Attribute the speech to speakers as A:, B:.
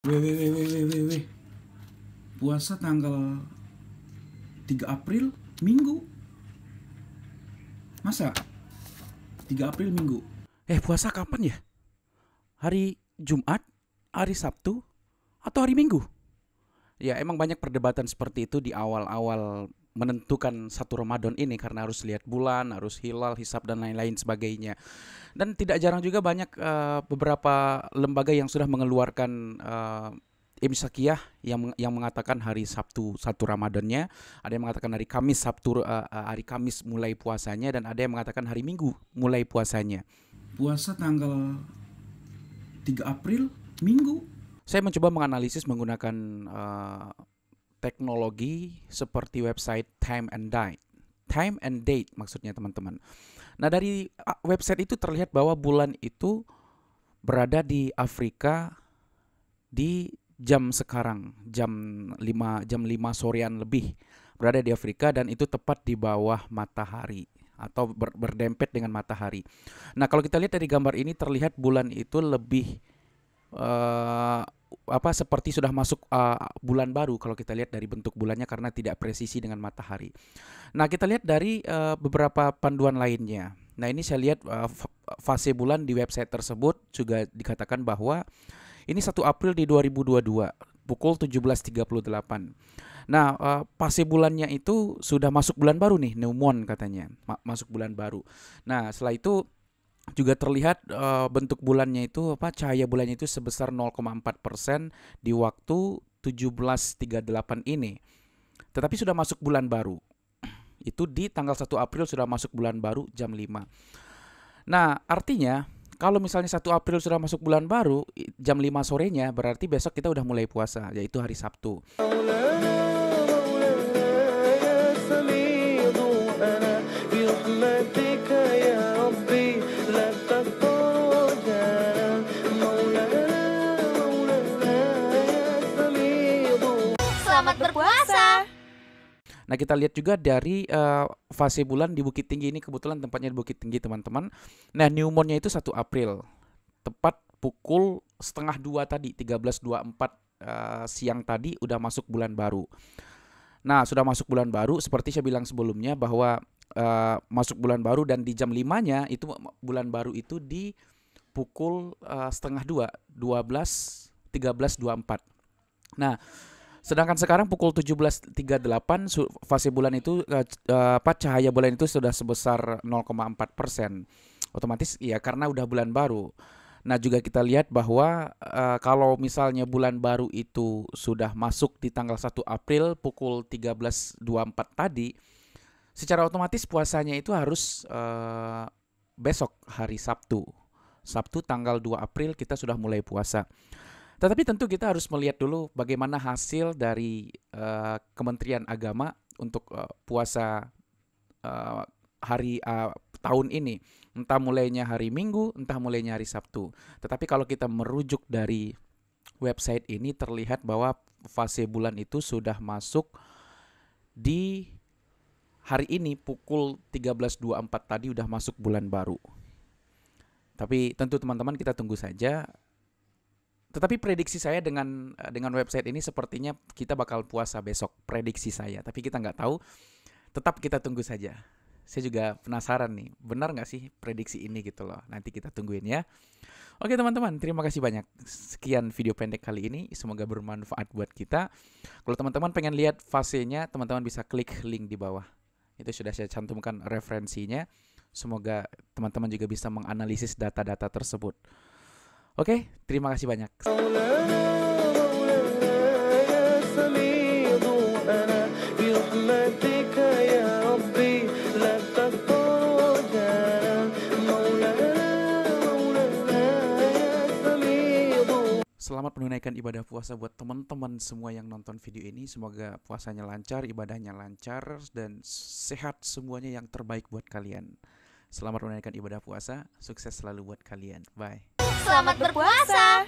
A: Weh. Puasa tanggal 3 April Minggu. Masa? 3 April Minggu.
B: Puasa kapan ya? Hari Jumat, hari Sabtu, atau hari Minggu? Ya, emang banyak perdebatan seperti itu di awal-awal menentukan satu Ramadan ini, karena harus lihat bulan, harus hilal, hisab, dan lain-lain sebagainya. Dan tidak jarang juga banyak beberapa lembaga yang sudah mengeluarkan imsakiyah yang mengatakan hari Sabtu satu Ramadannya, ada yang mengatakan hari Kamis hari Kamis mulai puasanya, dan ada yang mengatakan hari Minggu mulai puasanya.
A: Puasa tanggal 3 April Minggu.
B: Saya mencoba menganalisis menggunakan teknologi seperti website Time and Date maksudnya, teman-teman. Nah, dari website itu terlihat bahwa bulan itu berada di Afrika di jam sekarang, jam 5 sorean lebih, berada di Afrika, dan itu tepat di bawah matahari atau berdempet dengan matahari. Nah, kalau kita lihat dari gambar ini terlihat bulan itu lebih seperti sudah masuk bulan baru kalau kita lihat dari bentuk bulannya, karena tidak presisi dengan matahari. Nah, kita lihat dari beberapa panduan lainnya. Nah, ini saya lihat fase bulan di website tersebut juga dikatakan bahwa ini 1 April di 2022 pukul 17.38. Nah, fase bulannya itu sudah masuk bulan baru nih, new moon katanya, masuk bulan baru. Nah, setelah itu juga terlihat bentuk bulannya itu cahaya bulannya itu sebesar 0,4% di waktu 17.38 ini. Tetapi sudah masuk bulan baru. Itu di tanggal 1 April sudah masuk bulan baru jam 5. Nah, artinya kalau misalnya 1 April sudah masuk bulan baru jam 5 sorenya, berarti besok kita udah mulai puasa, yaitu hari Sabtu.
C: Selamat berpuasa.
B: Nah, kita lihat juga dari fase bulan di Bukit Tinggi ini, kebetulan tempatnya di Bukit Tinggi, teman-teman. Nah, new moon-nya itu 1 April. Tepat pukul 1:30 tadi, 13.24 siang tadi udah masuk bulan baru. Nah, sudah masuk bulan baru, seperti saya bilang sebelumnya bahwa masuk bulan baru, dan di jam 5-nya itu bulan baru itu di pukul 1:30, 13.24. Nah, sedangkan sekarang pukul 17.38 fase bulan itu cahaya bulan itu sudah sebesar 0,4%. Otomatis ya, karena udah bulan baru. Nah, juga kita lihat bahwa kalau misalnya bulan baru itu sudah masuk di tanggal 1 April pukul 13.24 tadi, secara otomatis puasanya itu harus besok hari Sabtu. Sabtu tanggal 2 April kita sudah mulai puasa. Tetapi tentu kita harus melihat dulu bagaimana hasil dari Kementerian Agama untuk puasa hari tahun ini. Entah mulainya hari Minggu, entah mulainya hari Sabtu. Tetapi kalau kita merujuk dari website ini, terlihat bahwa fase bulan itu sudah masuk di hari ini pukul 13.24 tadi, udah masuk bulan baru. Tapi tentu teman-teman, kita tunggu saja. Tetapi prediksi saya dengan website ini sepertinya kita bakal puasa besok, prediksi saya. Tapi kita nggak tahu, tetap kita tunggu saja. Saya juga penasaran nih, benar nggak sih prediksi ini gitu loh. Nanti kita tungguin ya. Oke teman-teman, terima kasih banyak. Sekian video pendek kali ini, semoga bermanfaat buat kita. Kalau teman-teman pengen lihat fasenya, teman-teman bisa klik link di bawah. Itu sudah saya cantumkan referensinya. Semoga teman-teman juga bisa menganalisis data-data tersebut. Oke, terima kasih banyak. Selamat menunaikan ibadah puasa buat teman-teman semua yang nonton video ini. Semoga puasanya lancar, ibadahnya lancar, dan sehat semuanya, yang terbaik buat kalian. Selamat menunaikan ibadah puasa, sukses selalu buat kalian. Bye.
C: Selamat berpuasa.